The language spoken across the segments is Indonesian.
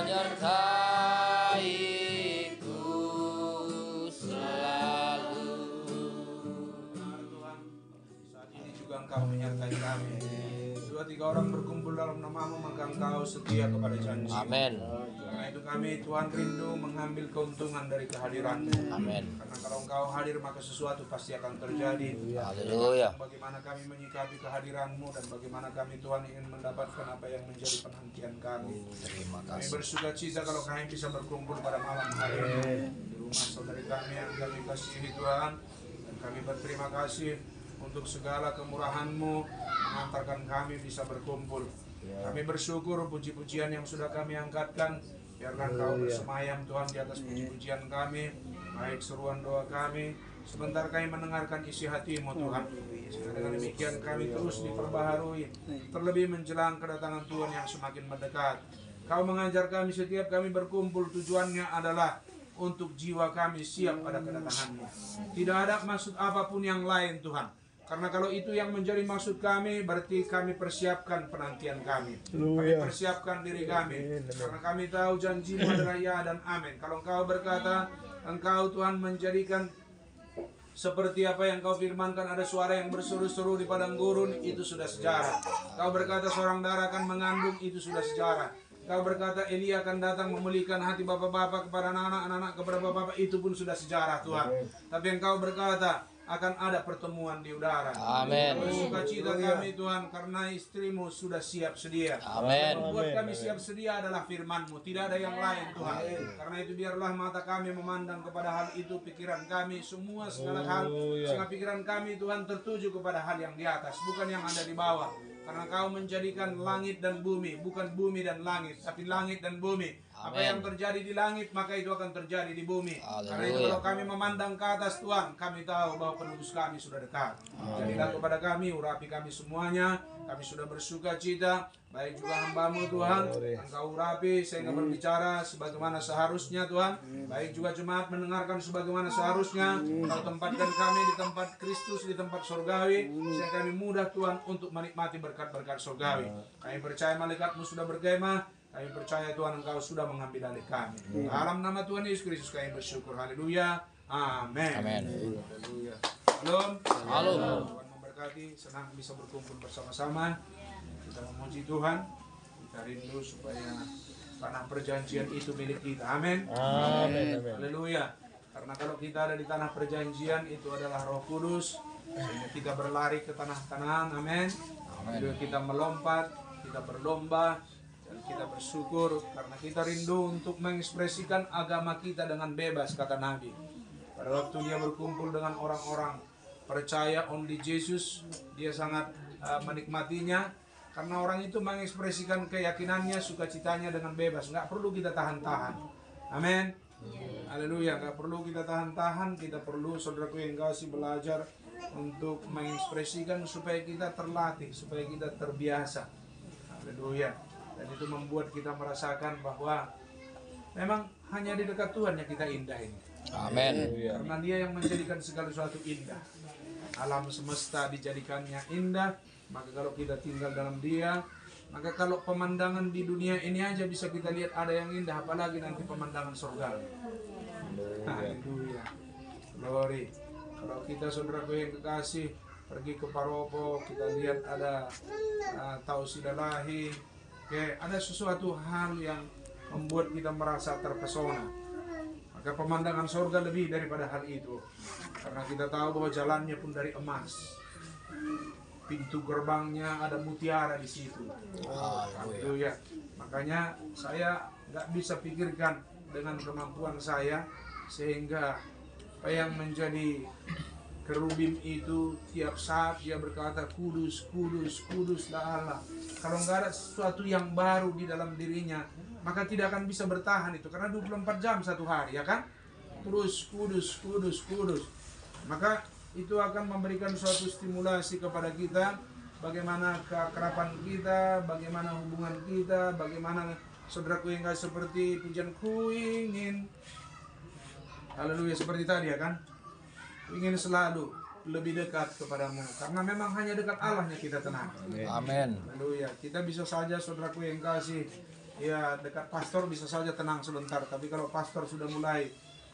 menyertaiku selalu. Tuhan, saat ini juga Engkau menyertai kami. 2-3 orang berkumpul dalam nama-Mu, maka Engkau setia kepada janji. Amin. Karena itu kami Tuhan rindu mengambil keuntungan dari kehadiran-Mu. Amin. Karena kalau Engkau hadir maka sesuatu pasti akan terjadi. Haleluya. Bagaimana kami menyikapi kehadiran-Mu dan bagaimana kami Tuhan ingin mendapatkan apa yang menjadi penantian kami. Terima Kami kasih. bersuka cita kalau kami bisa berkumpul pada malam hari ini di rumah saudari kami yang kami kasihi Tuhan. Dan kami berterima kasih untuk segala kemurahan-Mu mengantarkan kami bisa berkumpul. Kami bersyukur puji-pujian yang sudah kami angkatkan. Biarlah Engkau bersemayam Tuhan di atas puji-pujian kami, baik seruan doa kami. Sebentar kami mendengarkan isi hati-Mu Tuhan. Sehingga dengan demikian kami terus diperbaharui, terlebih menjelang kedatangan Tuhan yang semakin mendekat. Kau mengajar kami setiap kami berkumpul, tujuannya adalah untuk jiwa kami siap pada kedatangan-Mu. Tidak ada maksud apapun yang lain Tuhan. Karena kalau itu yang menjadi maksud kami, berarti kami persiapkan penantian kami. Kami persiapkan diri kami. Karena kami tahu janji-Mu adalah ya dan amin. Kalau Engkau berkata, Engkau Tuhan menjadikan seperti apa yang Kau firmankan, ada suara yang berseru-seru di padang gurun, itu sudah sejarah. Kau berkata seorang darah akan mengandung, itu sudah sejarah. Kau berkata Elia akan datang memulihkan hati bapak-bapak kepada anak-anak, anak-anak kepada bapak-bapak, itu pun sudah sejarah Tuhan. Tapi Engkau berkata akan ada pertemuan di udara. Amin. Bersuka cita kami Tuhan karena istrimu sudah siap sedia. Amin. Yang membuat kami siap sedia adalah firman-Mu, tidak ada yang lain Tuhan. Karena itu biarlah mata kami memandang kepada hal itu, pikiran kami, semua segala hal, sehingga pikiran kami Tuhan tertuju kepada hal yang di atas, bukan yang ada di bawah. Karena Kau menjadikan langit dan bumi, bukan bumi dan langit, tapi langit dan bumi. Apa yang terjadi di langit, maka itu akan terjadi di bumi. Karena itu kalau kami memandang ke atas Tuhan, kami tahu bahwa penebus kami sudah dekat. Jadilah kepada kami, urapi kami semuanya. Kami sudah bersuka cita, baik juga hamba-Mu Tuhan. Engkau urapi sehingga berbicara sebagaimana seharusnya Tuhan. Baik juga jemaat mendengarkan sebagaimana seharusnya. Kau tempatkan kami di tempat Kristus, di tempat surgawi, sehingga kami mudah Tuhan untuk menikmati berkat-berkat surgawi. Kami percaya malaikat-Mu sudah berkemah. Kami percaya Tuhan Engkau sudah mengambil alih kami. Dalam nama Tuhan Yesus Kristus kami bersyukur. Haleluya. Amin. Amin. Haleluya. Shalom. Shalom. Tuhan memberkati. Senang bisa berkumpul bersama-sama. Kita memuji Tuhan. Kita rindu supaya tanah perjanjian itu milik kita. Amin. Amin. Haleluya. Karena kalau kita ada di tanah perjanjian, itu adalah Roh Kudus. Sehingga kita berlari ke tanah Kanaan. Amin. Kita melompat, kita berlomba, dan kita bersyukur karena kita rindu untuk mengekspresikan agama kita dengan bebas, kata Nabi. Pada waktu dia berkumpul dengan orang-orang percaya only Jesus, dia sangat menikmatinya karena orang itu mengekspresikan keyakinannya, sukacitanya dengan bebas. Nggak perlu kita tahan-tahan. Amin. Haleluya. Nggak perlu kita tahan-tahan. Kita perlu, saudaraku yang kasih, belajar untuk mengekspresikan supaya kita terlatih, supaya kita terbiasa. Haleluya. Dan itu membuat kita merasakan bahwa memang hanya di dekat Tuhan yang kita indah ini. Amin. Karena Dia yang menjadikan segala sesuatu indah. Alam semesta dijadikannya indah. Maka kalau kita tinggal dalam Dia, maka kalau pemandangan di dunia ini aja bisa kita lihat ada yang indah, apalagi nanti pemandangan surga. Haleluya. Glory. Kalau kita, saudaraku yang kekasih, pergi ke Paropo, kita lihat ada Tausidalahi. Oke, ada sesuatu hal yang membuat kita merasa terpesona. Maka pemandangan surga lebih daripada hal itu. Karena kita tahu bahwa jalannya pun dari emas. Pintu gerbangnya ada mutiara di situ. Haleluya. Makanya saya nggak bisa pikirkan dengan kemampuan saya, sehingga apa yang menjadi kerubim itu tiap saat dia berkata kudus, kudus, kuduslah Allah. Kalau nggak ada sesuatu yang baru di dalam dirinya, maka tidak akan bisa bertahan itu. Karena 24 jam satu hari, ya kan? Terus kudus, kudus, kudus. Maka itu akan memberikan suatu stimulasi kepada kita. Bagaimana keakraban kita, bagaimana hubungan kita, bagaimana saudaraku yang gak seperti pujian ku ingin. Haleluya, seperti tadi ya kan? Ingin selalu lebih dekat kepadamu, karena memang hanya dekat Allahnya kita tenang. Amin. Haleluya. Kita bisa saja, saudaraku yang kasih, ya dekat pastor bisa saja tenang sebentar, tapi kalau pastor sudah mulai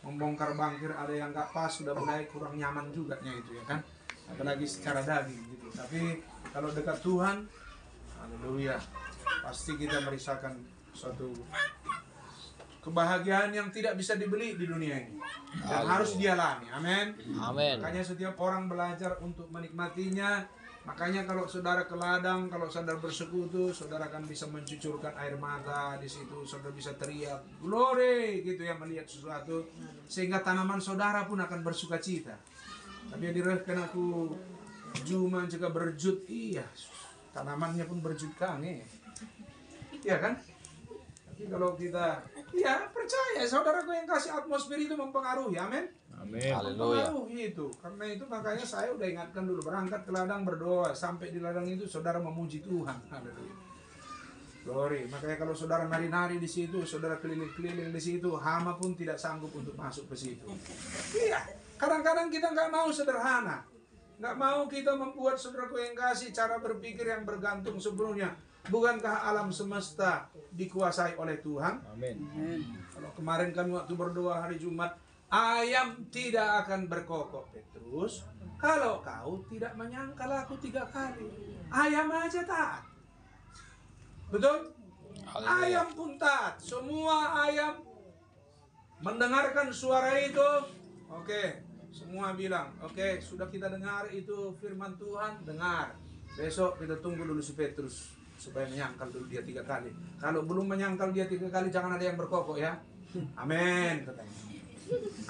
membongkar bangkir, ada yang nggak pas, sudah mulai kurang nyaman juga itu ya kan, apalagi secara daging gitu. Tapi kalau dekat Tuhan, haleluya, pasti kita merasakan suatu kebahagiaan yang tidak bisa dibeli di dunia ini dan harus dialami. Amin. Amin. Makanya setiap orang belajar untuk menikmatinya. Makanya kalau saudara ke ladang, kalau saudara bersekutu, saudara akan bisa mencucurkan air mata di situ, saudara bisa teriak glory gitu ya, melihat sesuatu, sehingga tanaman saudara pun akan bersuka cita. Tapi direhkan aku cuma juga berjut, iya, tanamannya pun berjut kange, iya kan? Tapi kalau kita, ya percaya saudaraku yang kasih atmosfer itu mempengaruhi, amin. Amin. Haleluya. Mempengaruhi itu. Karena itu makanya saya udah ingatkan dulu, berangkat ke ladang berdoa, sampai di ladang itu saudara memuji Tuhan. Haleluya. Glory. Makanya kalau saudara nari-nari di situ, saudara keliling-keliling di situ, hama pun tidak sanggup untuk masuk ke situ. Iya. Kadang-kadang kita nggak mau sederhana. Nggak mau kita membuat saudaraku yang kasih cara berpikir yang bergantung sebelumnya. Bukankah alam semesta dikuasai oleh Tuhan? Amin. Kalau kemarin kami waktu berdoa hari Jumat, ayam tidak akan berkokok, Petrus, kalau kau tidak menyangkal aku 3 kali. Ayam aja taat. Betul? Haleluya. Ayam pun taat. Semua ayam mendengarkan suara itu. Oke, semua bilang, oke, sudah kita dengar itu firman Tuhan, dengar. Besok kita tunggu dulu si Petrus supaya menyangkal dulu dia 3 kali. Kalau belum menyangkal dia 3 kali, jangan ada yang berkokok ya. Amin, katanya.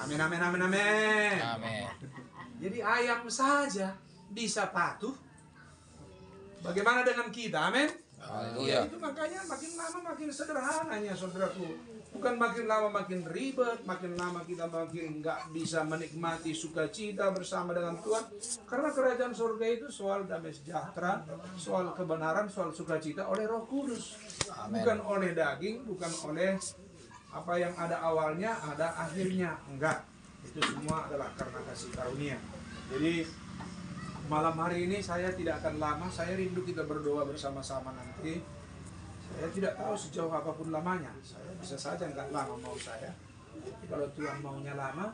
Amin, amin, amin, amin. Amin. Jadi ayam saja bisa patuh. Bagaimana dengan kita? Amin. Haleluya. Itu makanya makin lama makin sederhananya, saudaraku. Bukan makin lama makin ribet, makin lama kita makin nggak bisa menikmati sukacita bersama dengan Tuhan. Karena kerajaan surga itu soal damai sejahtera, soal kebenaran, soal sukacita oleh Roh Kudus. Amin. Bukan oleh daging, bukan oleh apa yang ada awalnya, ada akhirnya. Enggak. Itu semua adalah karena kasih karunia. Jadi malam hari ini saya tidak akan lama, saya rindu kita berdoa bersama-sama nanti. Saya tidak tahu sejauh apapun lamanya. Saya bisa saja nggak lama mau saya. Tapi kalau Tuhan maunya lama,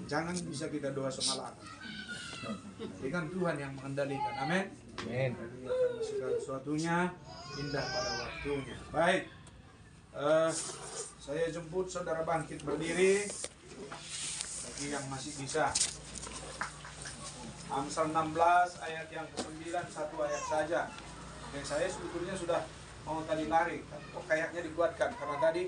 jangan bisa kita doa semalam. Jadi kan Tuhan yang mengendalikan. Amin. Amin. Karena segala sesuatunya indah pada waktunya. Baik. Saya jemput saudara bangkit berdiri. Bagi yang masih bisa. Amsal 16 ayat yang ke-9, 1 ayat saja. Oke, saya sebetulnya sudah mau tadi lari, kok kayaknya dikuatkan karena tadi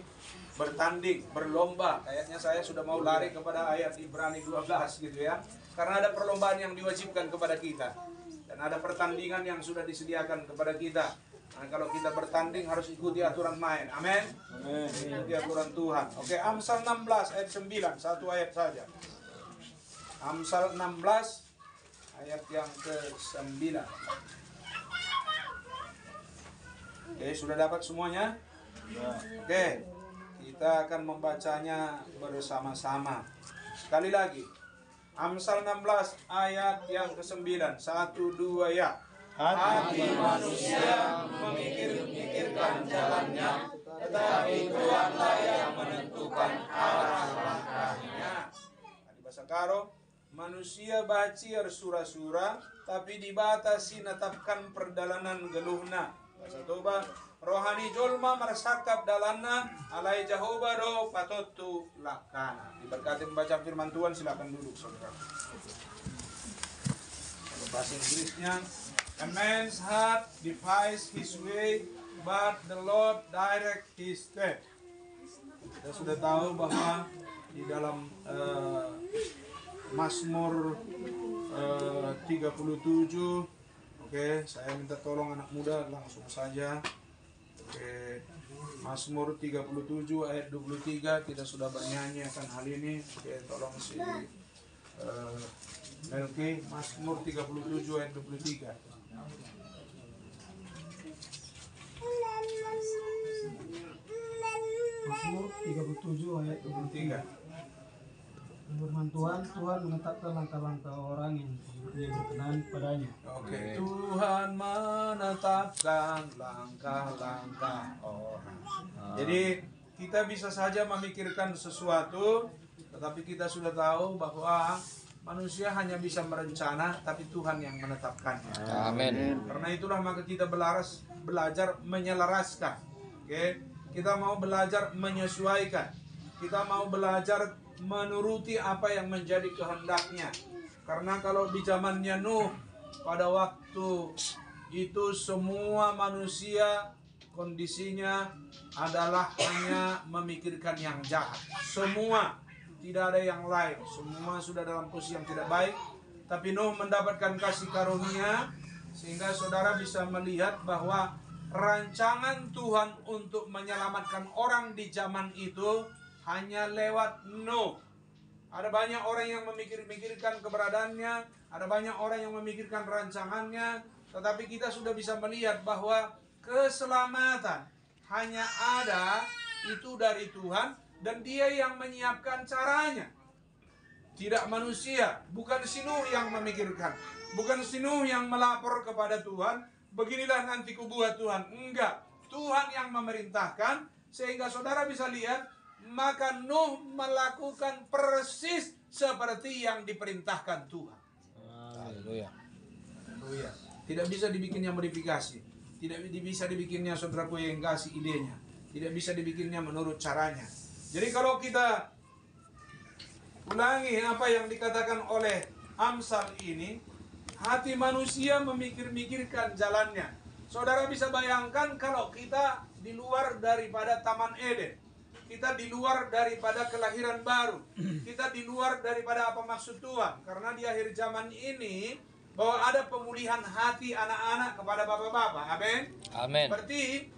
bertanding, berlomba. Kayaknya saya sudah mau lari kepada ayat Ibrani 12 gitu ya. Karena ada perlombaan yang diwajibkan kepada kita. Dan ada pertandingan yang sudah disediakan kepada kita. Nah, kalau kita bertanding harus ikuti aturan main. Amin. Amin. Ikuti aturan Tuhan. Oke, Amsal 16 ayat 9, 1 ayat saja. Amsal 16 ayat yang ke-9. Oke, sudah dapat semuanya? Oke, kita akan membacanya bersama-sama. Sekali lagi, Amsal 16 ayat yang ke-9. 1, 2 ya. Hati manusia memikir-mikirkan jalannya, tetapi Tuhanlah yang menentukan arah langkahnya. Di bahasa Karo, manusia baciar sura-sura, tapi dibatasi natapkan perdalanan geluhna. Bahasa Toba, rohani jolma meresakap dalanna, alai Jehovah do patotu lakana. Diberkati membaca firman Tuhan, silakan duduk saudara. Kalau bahasa Inggrisnya, a man's heart devises his way, but the Lord direct his step. Kita sudah tahu bahwa di dalam Mazmur 37. Oke, saya minta tolong anak muda langsung saja. Oke, Mazmur 37 ayat 23 kita sudah bernyanyi akan hal ini. Oke, tolong si Melki, Mazmur 37 ayat 23. Mazmur 37 ayat 23. Firman Tuhan, Tuhan menetapkan langkah-langkah orang yang hidupnya berkenan padanya. Oke. Tuhan menetapkan langkah-langkah orang. Jadi kita bisa saja memikirkan sesuatu, tetapi kita sudah tahu bahwa manusia hanya bisa merencana, tapi Tuhan yang menetapkannya. Amin. Karena itulah maka kita belajar menyelaraskan. Oke, kita mau belajar menyesuaikan. Kita mau belajar menuruti apa yang menjadi kehendaknya. Karena kalau di zamannya Nuh, pada waktu itu semua manusia kondisinya adalah hanya memikirkan yang jahat. Semua, tidak ada yang lain. Semua sudah dalam posisi yang tidak baik. Tapi Nuh mendapatkan kasih karunia, sehingga saudara bisa melihat bahwa rancangan Tuhan untuk menyelamatkan orang di zaman itu hanya lewat Nuh. Ada banyak orang yang memikirkan keberadaannya, ada banyak orang yang memikirkan rancangannya, tetapi kita sudah bisa melihat bahwa keselamatan hanya ada itu dari Tuhan, dan Dia yang menyiapkan caranya. Tidak manusia, bukan si Nuh yang memikirkan, bukan si Nuh yang melapor kepada Tuhan, beginilah nanti kubuat Tuhan. Enggak, Tuhan yang memerintahkan, sehingga saudara bisa lihat, maka Nuh melakukan persis seperti yang diperintahkan Tuhan. Haleluya. Haleluya. Tidak bisa dibikinnya modifikasi, tidak bisa dibikinnya saudaraku yang kasih idenya, tidak bisa dibikinnya menurut caranya. Jadi kalau kita ulangi apa yang dikatakan oleh Amsal ini, hati manusia memikir-mikirkan jalannya. Saudara bisa bayangkan kalau kita di luar daripada Taman Eden, kita di luar daripada kelahiran baru, kita di luar daripada apa maksud Tuhan. Karena di akhir zaman ini bahwa ada pemulihan hati anak-anak kepada bapak-bapak. Amin. Amin. Berarti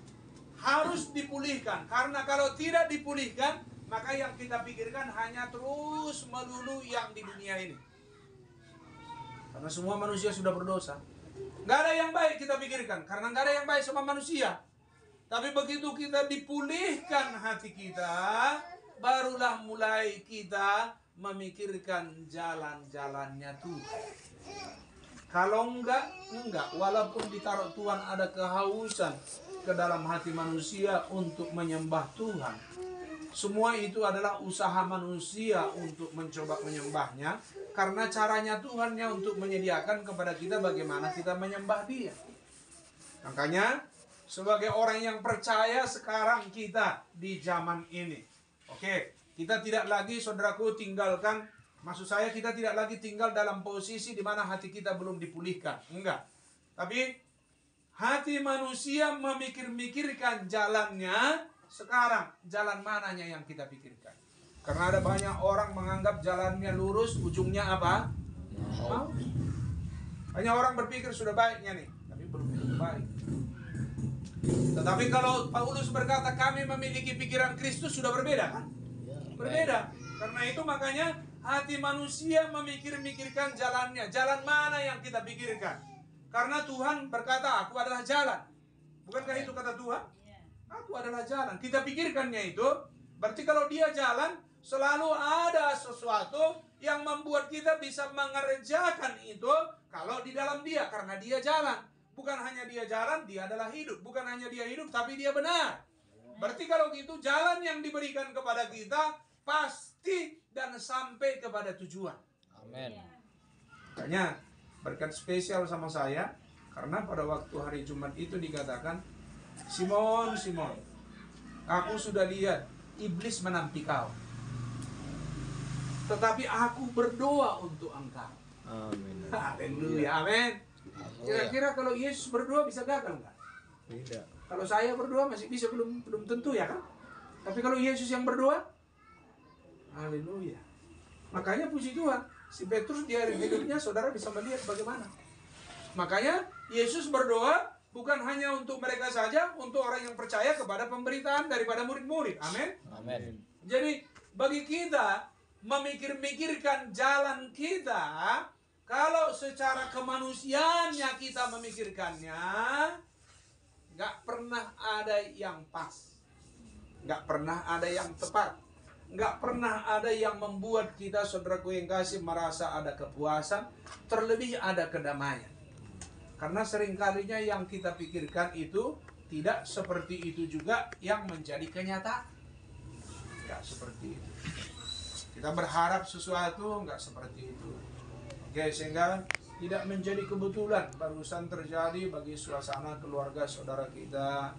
harus dipulihkan. Karena kalau tidak dipulihkan, maka yang kita pikirkan hanya terus melulu yang di dunia ini. Karena semua manusia sudah berdosa. Nggak ada yang baik kita pikirkan, karena nggak ada yang baik sama manusia. Tapi begitu kita dipulihkan hati kita, barulah mulai kita memikirkan jalan-jalannya Tuhan. Kalau enggak. Walaupun ditaruh Tuhan ada kehausan ke dalam hati manusia untuk menyembah Tuhan, semua itu adalah usaha manusia untuk mencoba menyembahnya, karena caranya Tuhannya untuk menyediakan kepada kita bagaimana kita menyembah Dia. Makanya sebagai orang yang percaya sekarang kita di zaman ini, oke, kita tidak lagi, saudaraku, maksud saya kita tidak lagi tinggal dalam posisi di mana hati kita belum dipulihkan. Enggak. Tapi hati manusia memikir-mikirkan jalannya. Sekarang jalan mananya yang kita pikirkan? Karena ada banyak orang menganggap jalannya lurus, ujungnya apa? Mau. Banyak orang berpikir sudah baiknya nih, tapi belum tentu baik. Tetapi kalau Paulus berkata kami memiliki pikiran Kristus, sudah berbeda kan? Berbeda. Karena itu makanya hati manusia memikir-mikirkan jalannya. Jalan mana yang kita pikirkan? Karena Tuhan berkata, aku adalah jalan. Bukankah itu kata Tuhan? Aku adalah jalan. Kita pikirkannya itu, berarti kalau Dia jalan, selalu ada sesuatu yang membuat kita bisa mengerjakan itu kalau di dalam Dia, karena Dia jalan. Bukan hanya Dia jalan, Dia adalah hidup. Bukan hanya Dia hidup, tapi Dia benar. Berarti kalau gitu, jalan yang diberikan kepada kita pasti dan sampai kepada tujuan. Amin. Makanya berkat spesial sama saya, karena pada waktu hari Jumat itu dikatakan, Simon, Simon, aku sudah lihat iblis menanti kau, tetapi aku berdoa untuk engkau. Amin. Haleluya, amin. Kira-kira kalau Yesus berdoa bisa gagal nggak? Tidak. Kalau saya berdoa masih bisa, belum tentu ya kan? Tapi kalau Yesus yang berdoa, haleluya. Makanya puji Tuhan, si Petrus di akhir hidupnya saudara bisa melihat bagaimana. Makanya Yesus berdoa bukan hanya untuk mereka saja, untuk orang yang percaya kepada pemberitaan daripada murid-murid. Amin. Amin. Jadi bagi kita memikir-mikirkan jalan kita, kalau secara kemanusiaannya kita memikirkannya, nggak pernah ada yang pas, nggak pernah ada yang tepat. nggak pernah ada yang membuat kita, saudaraku yang kasih, merasa ada kepuasan, terlebih ada kedamaian. Karena seringkalinya yang kita pikirkan itu tidak seperti itu juga yang menjadi kenyataan. Nggak seperti itu. Kita berharap sesuatu, nggak seperti itu. Oke, sehingga tidak menjadi kebetulan barusan terjadi bagi suasana keluarga saudara kita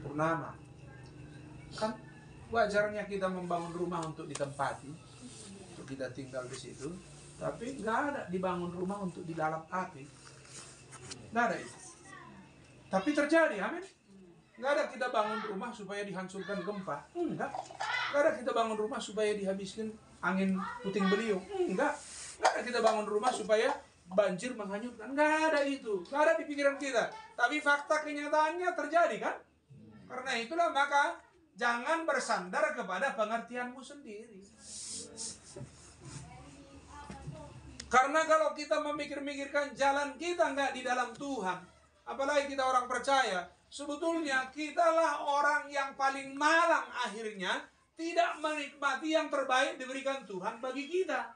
Purnama. Kan wajarnya kita membangun rumah untuk ditempati, untuk kita tinggal di situ, tapi nggak ada dibangun rumah untuk dilalap api. Nggak ada itu. Tapi terjadi, amin. Nggak ada kita bangun rumah supaya dihancurkan gempa. Enggak. Nggak ada kita bangun rumah supaya dihabiskan angin puting beliung. Enggak. Nggak ada kita bangun rumah supaya banjir menghanyutkan. Nggak ada itu. Nggak ada di pikiran kita. Tapi fakta kenyataannya terjadi kan? Karena itulah maka jangan bersandar kepada pengertianmu sendiri. Karena kalau kita memikir-mikirkan jalan kita nggak di dalam Tuhan, apalagi kita orang percaya, sebetulnya kitalah orang yang paling malang akhirnya tidak menikmati yang terbaik diberikan Tuhan bagi kita.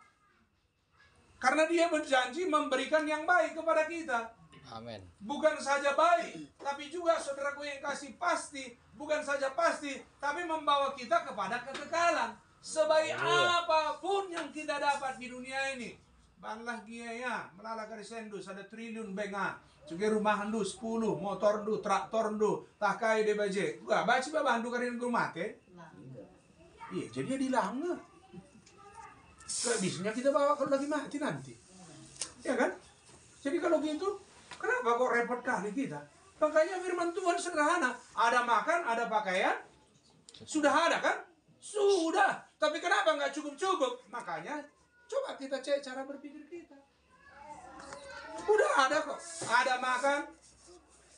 Karena Dia berjanji memberikan yang baik kepada kita. Amin. Bukan saja baik, tapi juga saudaraku yang kasih pasti, bukan saja pasti, tapi membawa kita kepada kekekalan. Sebaik apapun yang kita dapat di dunia ini, banlah giaya, melala karisendus, ada triliun benga, juga rumah handu 10, motor du, traktor du, takai de baje. Gua baca babandu karin gumate. Iya, jadi dia dilanggar. Gak bisanya kita bawa kalau lagi mati nanti. Ya kan? Jadi kalau gitu, kenapa kok repot kali kita? Makanya firman Tuhan sederhana. Ada makan, ada pakaian. Sudah ada kan? Sudah. Tapi kenapa nggak cukup-cukup? Makanya coba kita cek cara berpikir kita. Udah ada kok. Ada makan,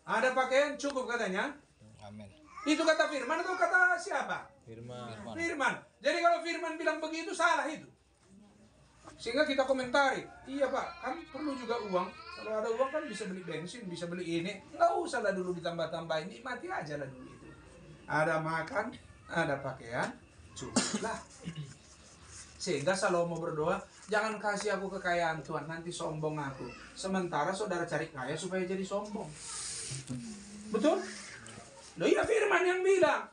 ada pakaian, cukup katanya. Amin. Itu kata firman atau kata siapa? Firman. Jadi kalau firman bilang begitu, salah itu. Sehingga kita komentari, iya Pak, kan perlu juga uang. Kalau ada uang kan bisa beli bensin, bisa beli ini. Nggak usah lah dulu ditambah-tambahin, nikmati aja lah dulu itu. Ada makan, ada pakaian, cukuplah. Sehingga Salomo berdoa, jangan kasih aku kekayaan Tuhan, nanti sombong aku. Sementara saudara cari kaya supaya jadi sombong. Betul? Loh iya firman yang bilang,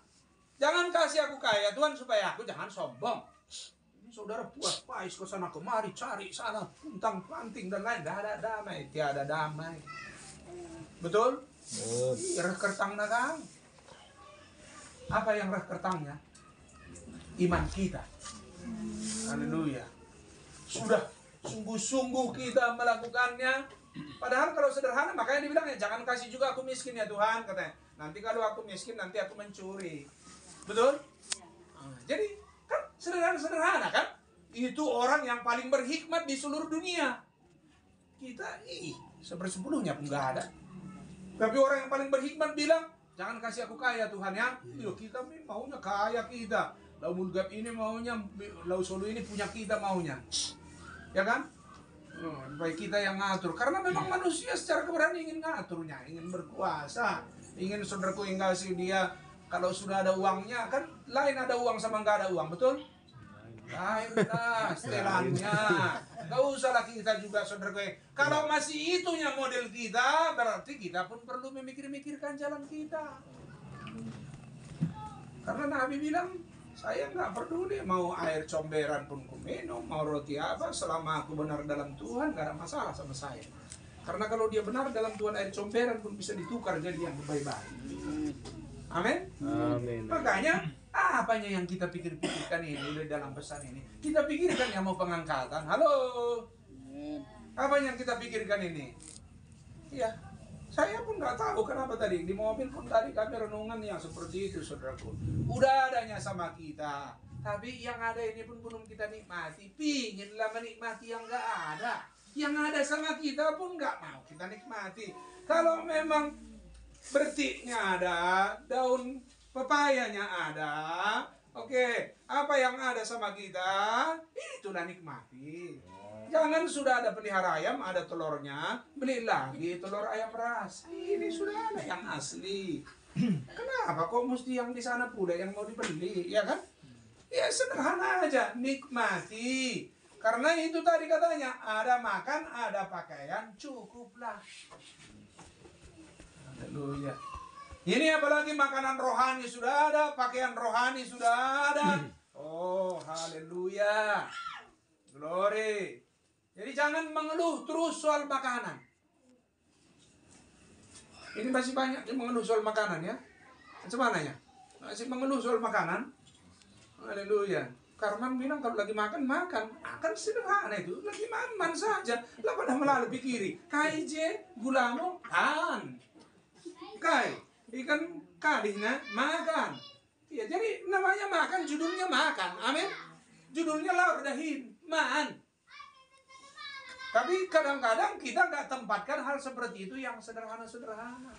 jangan kasih aku kaya Tuhan supaya aku jangan sombong. Saudara puas pais ke sana kemari, cari sana, puntang panting dan lain, tidak ada damai, tiada damai. Betul? Reh kertang nagang. Apa yang reh kertangnya? Iman kita. Haleluya. Sudah sungguh-sungguh kita melakukannya. Padahal kalau sederhana, makanya dibilang ya jangan kasih juga aku miskin ya Tuhan, katanya. Nanti kalau aku miskin, nanti aku mencuri. Betul? Jadi kan sederhana kan? Itu orang yang paling berhikmat di seluruh dunia. Kita 1/10 pun nggak ada. Tapi orang yang paling berhikmat bilang, jangan kasih aku kaya Tuhan ya. Yo, kita maunya kaya kita. Lau Mulgap ini maunya, Lau Solo ini punya kita maunya. Ya kan? Baik kita yang ngatur. Karena memang manusia secara keberanian ingin ngaturnya, ingin berkuasa. Ingin saudaraku yang kasih dia. Kalau sudah ada uangnya, kan lain ada uang sama nggak ada uang, betul? Lain lah, setelannya. Nggak usah lah kita juga, saudara gue. Kalau masih itunya model kita, berarti kita pun perlu memikir-mikirkan jalan kita. Karena Nabi bilang, saya nggak peduli mau air comberan pun ku minum, mau roti apa, selama aku benar dalam Tuhan, nggak ada masalah sama saya. Karena kalau dia benar dalam Tuhan, air comberan pun bisa ditukar jadi yang baik-baik. Amin. Amin. Makanya apanya yang kita pikir-pikirkan ini dalam pesan ini? Kita pikirkan yang mau pengangkatan. Halo. Apa yang kita pikirkan ini? Iya. Saya pun nggak tahu kenapa tadi di mobil pun tadi kami renungan yang seperti itu, saudaraku. Udah adanya sama kita, tapi yang ada ini pun belum kita nikmati. Pinginlah menikmati yang nggak ada. Yang ada sama kita pun nggak mau kita nikmati. Kalau memang bertiknya ada, daun pepayanya ada, oke, apa yang ada sama kita, itulah nikmati. Jangan sudah ada pelihara ayam, ada telurnya, beli lagi telur ayam ras. Ini sudah ada yang asli. Kenapa kok mesti yang di sana pula yang mau dibeli, ya kan? Ya sederhana aja, nikmati. Karena itu tadi katanya, ada makan, ada pakaian, cukuplah. Haleluya. Ini apalagi makanan rohani sudah ada, pakaian rohani sudah ada. Oh, haleluya. Glory. Jadi jangan mengeluh terus soal makanan. Ini masih banyak yang mengeluh soal makanan ya. Macam mana ya? Masih mengeluh soal makanan. Haleluya. Karman bilang kalau lagi makan, makan. Akan sederhana itu. Lagi makan saja. Lah pada melalui pikiri. Kai je, gulamu, kan. Kai, ikan kalihnya, makan. Ya, jadi namanya makan, judulnya makan. Amin. Judulnya laur dahin, man. Tapi kadang-kadang kita nggak tempatkan hal seperti itu yang sederhana-sederhana.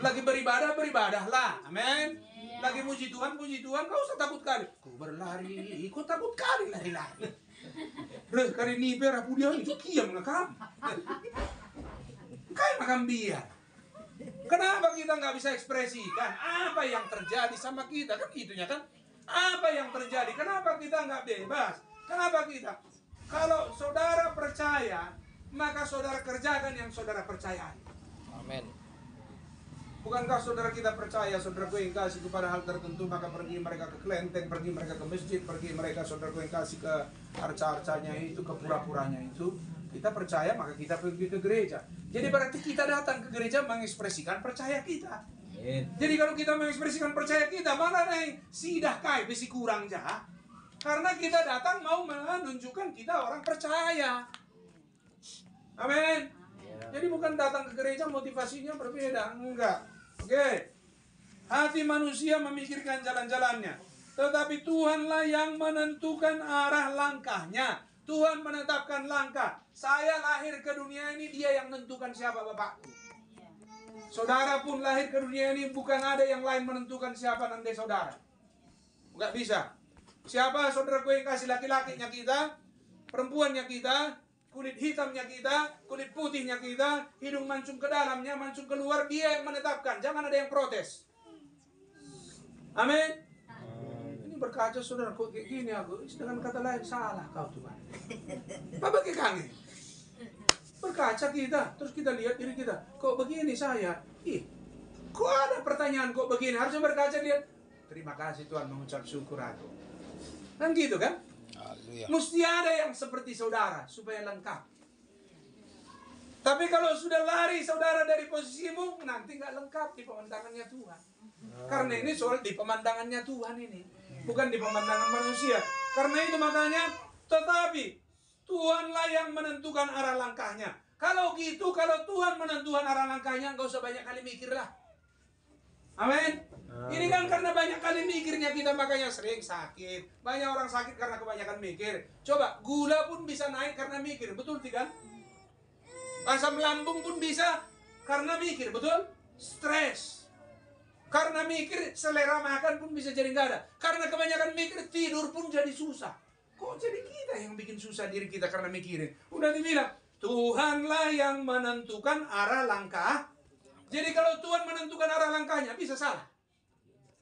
Lagi beribadah, beribadahlah. Amin. Lagi puji Tuhan, gak usah takut kali. Ku berlari, ku takut kali lari-lari. Kali ini berapa dia itu kiam ngakam. Kayak makam biar. Kenapa kita nggak bisa ekspresikan apa yang terjadi sama kita? Kan itunya kan. Apa yang terjadi? Kenapa kita nggak bebas? Kenapa kita? Kalau saudara percaya, maka saudara kerjakan yang saudara percayai. Amin. Bukankah saudara kita percaya, saudaraku yang kasih kepada hal tertentu, maka pergi mereka ke kelenteng, pergi mereka ke masjid, pergi mereka saudaraku yang kasih ke arca-arcanya itu, ke pura-puranya itu. Kita percaya, maka kita pergi ke gereja. Jadi berarti kita datang ke gereja mengekspresikan percaya kita. Jadi kalau kita mengekspresikan percaya kita, mana nih sidah kai besi kurang jah. Karena kita datang mau menunjukkan kita orang percaya. Amin. Jadi bukan datang ke gereja motivasinya berbeda, enggak. Oke. Hati manusia memikirkan jalan-jalannya, tetapi Tuhanlah yang menentukan arah langkahnya. Tuhan menetapkan langkah. Saya lahir ke dunia ini, Dia yang menentukan siapa bapakku. Saudara pun lahir ke dunia ini, bukan ada yang lain menentukan siapa nanti saudara. Enggak bisa. Siapa saudaraku yang kasih laki-lakinya kita, perempuannya kita, kulit hitamnya kita, kulit putihnya kita, hidung mancung ke dalamnya, mancung keluar, Dia yang menetapkan. Jangan ada yang protes. Amin. Ini berkaca saudara, kok kayak gini aku, dengan kata lain salah kau Tuhan. Apa bagi kami? Berkaca kita, terus kita lihat diri kita, kok begini saya? Kok ada pertanyaan kok begini? Harusnya berkaca lihat, terima kasih Tuhan, mengucap syukur aku. Kan gitu kan? Haleluya. Mesti ada yang seperti saudara supaya lengkap. Tapi kalau sudah lari saudara dari posisimu, nanti nggak lengkap di pemandangannya Tuhan. Karena ini soal di pemandangannya Tuhan ini, bukan di pemandangan manusia. Karena itu makanya, tetapi Tuhanlah yang menentukan arah langkahnya. Kalau gitu, kalau Tuhan menentukan arah langkahnya, nggak usah banyak kali mikir lah. Amin. Ini kan karena banyak kali mikirnya kita, makanya sering sakit. Banyak orang sakit karena kebanyakan mikir. Coba, gula pun bisa naik karena mikir, betul tidak? Asam lambung pun bisa karena mikir, betul? Stres. Karena mikir, selera makan pun bisa jadi nggak ada. Karena kebanyakan mikir, tidur pun jadi susah. Kok jadi kita yang bikin susah diri kita karena mikirin? Udah dibilang, Tuhanlah yang menentukan arah langkah. Jadi kalau Tuhan menentukan arah langkahnya, bisa salah.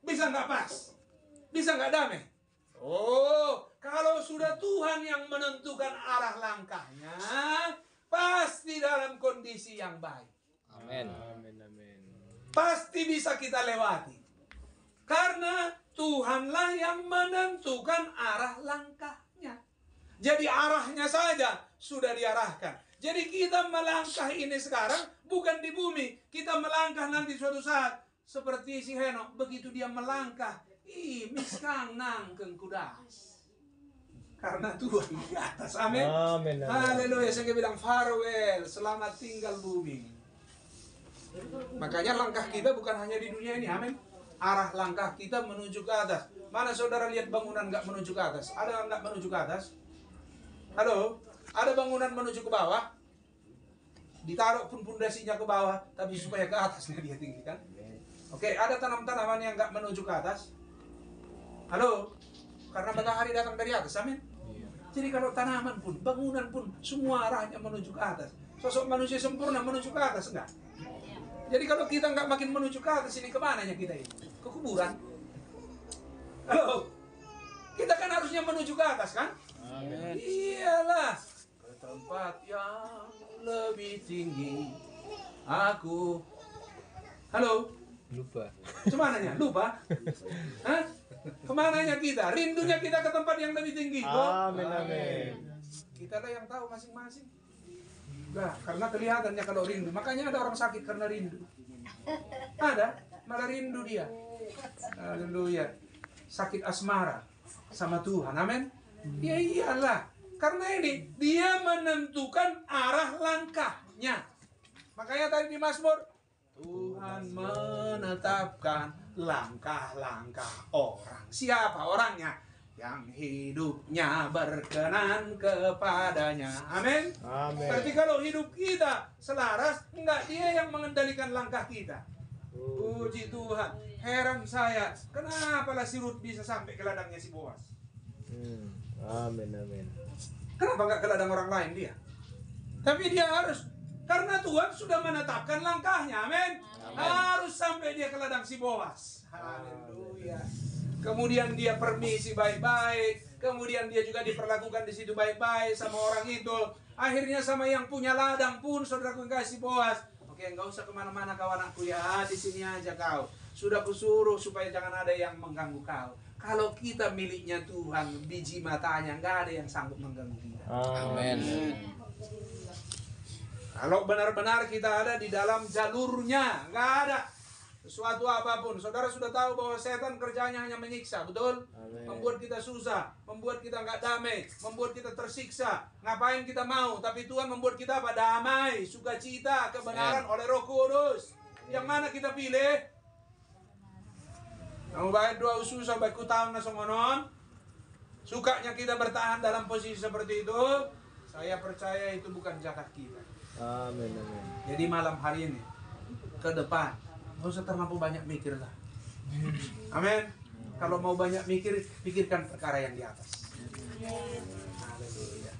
Bisa nggak pas. Bisa nggak damai. Oh, kalau sudah Tuhan yang menentukan arah langkahnya, pasti dalam kondisi yang baik. Amin. Pasti bisa kita lewati. Karena Tuhanlah yang menentukan arah langkahnya. Jadi arahnya saja sudah diarahkan. Jadi kita melangkah ini sekarang bukan di bumi. Kita melangkah nanti suatu saat. Seperti si Henok, begitu dia melangkah. Miskang nangkeng kudas. Karena Tuhan di atas. Amin. Haleluya. Saya bilang farewell. Selamat tinggal bumi. Makanya langkah kita bukan hanya di dunia ini. Amin. Arah langkah kita menuju ke atas. Mana saudara lihat bangunan nggak menuju ke atas? Ada nggak menuju ke atas? Halo? Ada bangunan menuju ke bawah? Ditaruh pun pondasinya ke bawah, tapi supaya ke atasnya dia tinggikan. Oke, ada tanam-tanaman yang nggak menuju ke atas? Halo? Karena matahari datang dari atas, amin? Jadi kalau tanaman pun, bangunan pun, semua arahnya menuju ke atas. Sosok manusia sempurna menuju ke atas, enggak? Jadi kalau kita nggak makin menuju ke atas, ini kemananya kita ini? Ke kuburan? Halo? Kita kan harusnya menuju ke atas kan? Amin. Iyalah ke tempat yang lebih tinggi. Aku. Halo. Lupa. Kemananya? Lupa? Hah? Kemananya kita? Rindunya kita ke tempat yang lebih tinggi. Amin, amin. Kita lah yang tahu masing-masing. Nah, karena kelihatannya kalau rindu. Makanya ada orang sakit karena rindu. Ada, malah rindu dia. Haleluya. Sakit asmara sama Tuhan. Amin. Ya iyalah. Karena ini dia menentukan arah langkahnya. Makanya tadi di Mazmur, Tuhan menetapkan langkah-langkah orang. Siapa orangnya? Yang hidupnya berkenan kepadanya. Amin. Amin. Berarti kalau hidup kita selaras, enggak dia yang mengendalikan langkah kita. Puji Tuhan. Heran saya, kenapa lah si Rut bisa sampai ke ladangnya si Boas? Amin, amin. Kenapa enggak ke ladang orang lain dia? Tapi dia harus, karena Tuhan sudah menetapkan langkahnya, amin. Harus sampai dia ke ladang si Boas. Haleluya. Kemudian dia permisi baik-baik, kemudian dia juga diperlakukan di situ baik-baik sama orang itu. Akhirnya sama yang punya ladang pun saudaraku kasih Boas. Oke, enggak usah kemana-mana kau anakku ya, di sini aja kau. Sudah kusuruh supaya jangan ada yang mengganggu kau. Kalau kita miliknya Tuhan, biji matanya enggak ada yang sanggup mengganggu kita. Amin. Kalau benar-benar kita ada di dalam jalurnya, nggak ada sesuatu apapun. Saudara sudah tahu bahwa setan kerjanya hanya menyiksa, betul? Amin. Membuat kita susah, membuat kita nggak damai, membuat kita tersiksa. Ngapain kita mau? Tapi Tuhan membuat kita apa? Damai, sukacita, kebenaran oleh Roh Kudus. Yang mana kita pilih? Kamu baik doa susah, baik ku tahu nasomonon. Sukanya kita bertahan dalam posisi seperti itu. Saya percaya itu bukan zakat kita. Amin, amin. Jadi malam hari ini ke depan nggak usah terlalu banyak mikir lah. Amin. Kalau mau banyak mikir, pikirkan perkara yang di atas. Haleluya.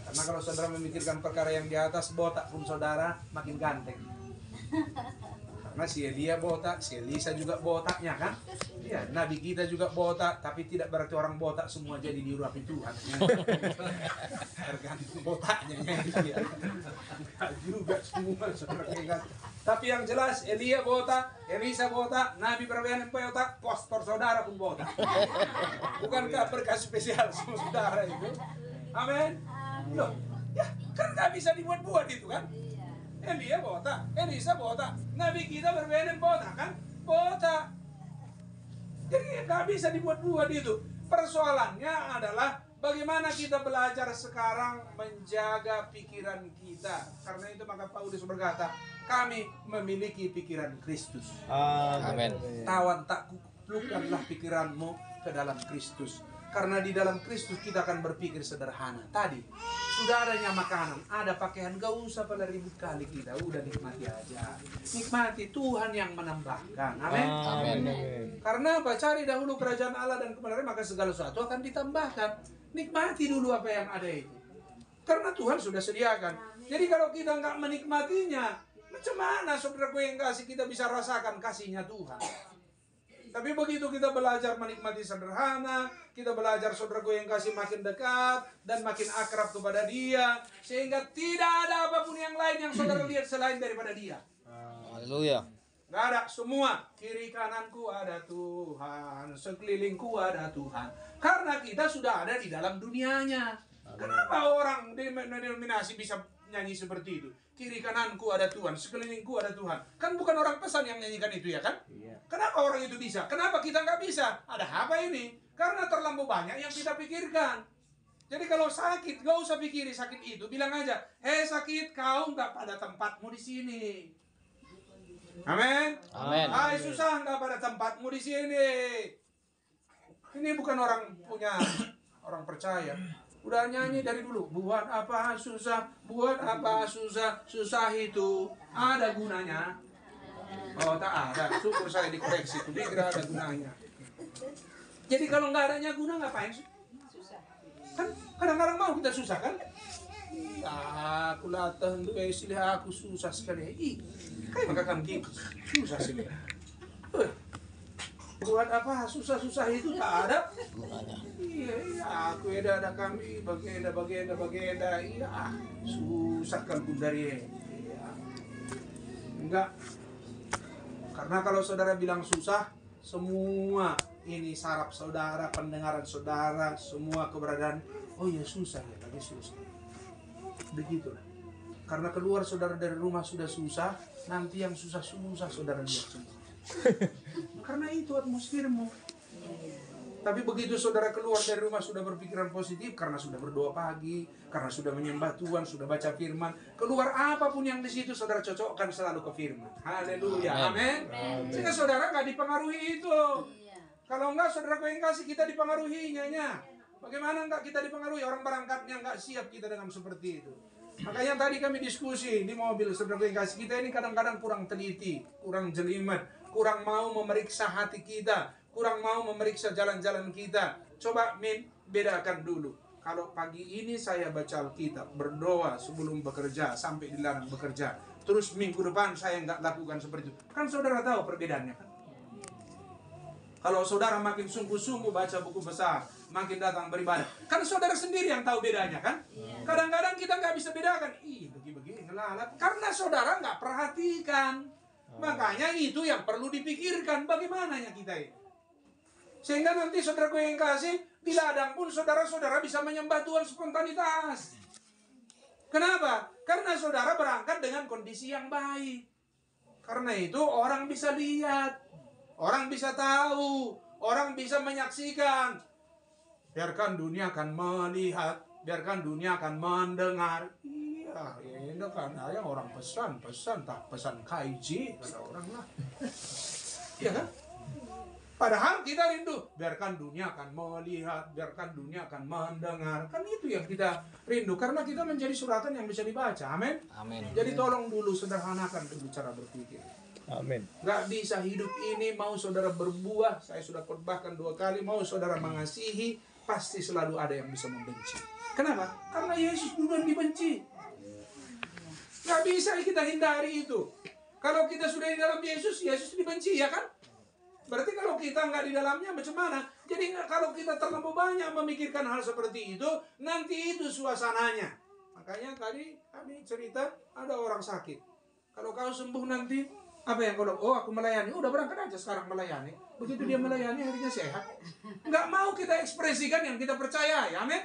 Karena kalau saudara memikirkan perkara yang di atas, botak pun saudara makin ganteng. Karena si Elia botak, si Elisa juga botaknya kan? Iya, Nabi kita juga botak, tapi tidak berarti orang botak semua jadi diurapi Tuhan. Tergantung botaknya ya. Enggak juga semua saudara ingat. Tapi yang jelas Elia botak, Elisa botak, Nabi berbayan botak, pastor saudara pun botak. Bukankah berkah spesial sama saudara itu? Amin. Loh, ya kan nggak bisa dibuat-buat itu kan? Elia botak, Elisa botak, Nabi kita berbeda botak kan? Botak. Jadi nggak bisa dibuat-buat itu. Persoalannya adalah bagaimana kita belajar sekarang menjaga pikiran kita. Karena itu maka Paulus berkata, kami memiliki pikiran Kristus. Amin. Tawan tak kukuhkanlah pikiranmu ke dalam Kristus. Karena di dalam Kristus kita akan berpikir sederhana. Tadi sudah adanya makanan, ada pakaian, gak usah pada ribut kali kita. Udah nikmati aja. Nikmati, Tuhan yang menambahkan. Amin. Amin. Karena apa? Cari dahulu kerajaan Allah dan kebenaran, maka segala sesuatu akan ditambahkan. Nikmati dulu apa yang ada itu. Karena Tuhan sudah sediakan. Jadi kalau kita nggak menikmatinya, macam mana saudaraku yang kasih kita bisa rasakan kasihnya Tuhan? Tapi begitu kita belajar menikmati sederhana, kita belajar saudaraku yang kasih makin dekat dan makin akrab kepada Dia, sehingga tidak ada apapun yang lain yang saudara lihat selain daripada Dia. Haleluya. Gak ada, semua kiri kananku ada Tuhan, sekelilingku ada Tuhan. Karena kita sudah ada di dalam dunianya. Kenapa orang denominasi bisa nyanyi seperti itu? Kiri kananku ada Tuhan, sekelilingku ada Tuhan. Kan bukan orang pesan yang nyanyikan itu ya kan? Iya. Kenapa orang itu bisa? Kenapa kita nggak bisa? Ada apa ini? Karena terlalu banyak yang kita pikirkan. Jadi kalau sakit, gak usah pikiri sakit itu. Bilang aja, hei sakit, kau nggak pada tempatmu di sini. Amin. Amin. Hai susah nggak pada tempatmu di sini. Ini bukan orang punya orang percaya. Udah nyanyi dari dulu. Buat apa susah, buat apa susah, susah itu ada gunanya. Oh tak ada. Syukur saya dikoreksi. Itu tidak ada gunanya. Jadi kalau nggak adanya guna ngapain sih? Kan kadang-kadang mau kita susah kan? Aku latih dua istilah aku susah sekali. Ih, kayak maka kan gitu susah sih. Buat apa susah-susah itu tak ada? Gunanya. Iya, aku ada kami bagenda. Iya, susah kan dari. Iya. Enggak. Karena kalau saudara bilang susah, semua ini saraf saudara, pendengaran saudara, semua keberadaan, oh ya susah ya, lagi susah. Begitulah. Karena keluar saudara dari rumah sudah susah, nanti yang susah-susah saudara lihat semua. Karena itu atmosfermu. Tapi begitu saudara keluar dari rumah sudah berpikiran positif, karena sudah berdoa pagi, karena sudah menyembah Tuhan, sudah baca firman, keluar apapun yang di situ saudara cocokkan selalu ke firman. Haleluya, amin. Sehingga saudara nggak dipengaruhi itu. Kalau enggak saudara yang kasih kita dipengaruhinya. Bagaimana enggak kita dipengaruhi? Orang berangkatnya enggak siap kita dengan seperti itu. Makanya tadi kami diskusi di mobil, saudara yang kasih kita ini kadang-kadang kurang teliti, kurang jelimet, kurang mau memeriksa hati kita, kurang mau memeriksa jalan-jalan kita. Coba bedakan dulu. Kalau pagi ini saya baca Alkitab, berdoa sebelum bekerja, sampai dilarang bekerja, terus minggu depan saya nggak lakukan seperti itu. Kan saudara tahu perbedaannya kan? Kalau saudara makin sungguh-sungguh baca buku besar, makin datang beribadah, kan saudara sendiri yang tahu bedanya kan? Kadang-kadang kita nggak bisa bedakan, begini ngelalat, karena saudara nggak perhatikan. Makanya itu yang perlu dipikirkan, bagaimananya kita ini. Sehingga nanti saudaraku yang kasih, di ladang pun saudara-saudara bisa menyembah Tuhan spontanitas. Kenapa? Karena saudara berangkat dengan kondisi yang baik. Karena itu orang bisa lihat, orang bisa tahu, orang bisa menyaksikan. Biarkan dunia akan melihat, biarkan dunia akan mendengar. Iya, ini kan yang orang pesan, tak pesan kaiji, kata orang lah. Iya kan? Padahal kita rindu, biarkan dunia akan melihat, biarkan dunia akan mendengar. Kan itu yang kita rindu, karena kita menjadi suratan yang bisa dibaca. Amin. Amin. Jadi tolong dulu sederhanakan dulu cara berpikir. Amin. Gak bisa hidup ini mau saudara berbuah, saya sudah khotbahkan 2 kali, mau saudara mengasihi, pasti selalu ada yang bisa membenci. Kenapa? Karena Yesus duluan dibenci. Gak bisa kita hindari itu. Kalau kita sudah di dalam Yesus, Yesus dibenci, ya kan? Berarti kalau kita nggak di dalamnya macam mana? Jadi kalau kita terlalu banyak memikirkan hal seperti itu, nanti itu suasananya. Makanya tadi kami cerita ada orang sakit. Kalau kau sembuh nanti, apa yang kau lakukan? Oh, aku melayani. Udah berangkat aja sekarang melayani. Begitu dia melayani, akhirnya sehat. Nggak mau kita ekspresikan yang kita percaya, ya, amin?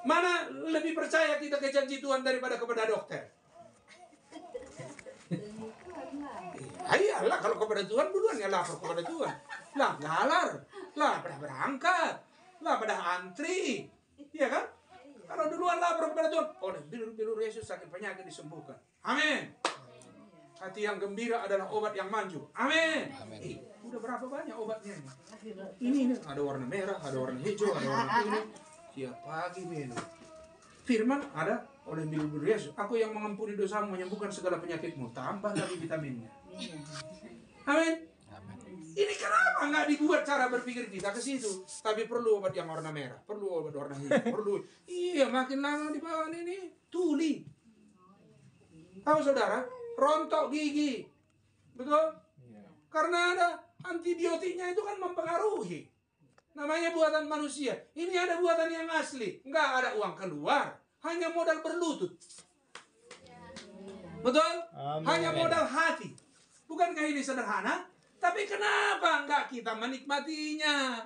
Mana lebih percaya kita ke janji Tuhan daripada kepada dokter? Iyalah, kalau kepada Tuhan duluan ya lapor kepada Tuhan. Lah ngalar, lah pada berangkat, lah pada antri, iya kan? Kalau duluan lapor kepada Tuhan, oleh bilur Yesus sakit penyakit disembuhkan. Amin. Hati yang gembira adalah obat yang manjur. Amin. Udah berapa banyak obatnya ini? Ini ada warna merah, ada warna hijau, ada warna kuning. Tiap pagi minum. Firman ada oleh bilur Yesus. Aku yang mengampuni dosamu, menyembuhkan segala penyakitmu. Tambah lagi vitaminnya. Amin. Ini kenapa nggak dibuat cara berpikir kita ke situ? Tapi perlu obat yang warna merah, perlu obat warna hijau, perlu. Iya, makin lama di bawah ini tuli. Tahu saudara, rontok gigi, betul? Karena ada antibiotiknya itu kan mempengaruhi. Namanya buatan manusia. Ini ada buatan yang asli, nggak ada uang keluar, hanya modal berlutut. Betul? Amin. Hanya modal hati. Bukankah ini sederhana? Tapi kenapa enggak kita menikmatinya?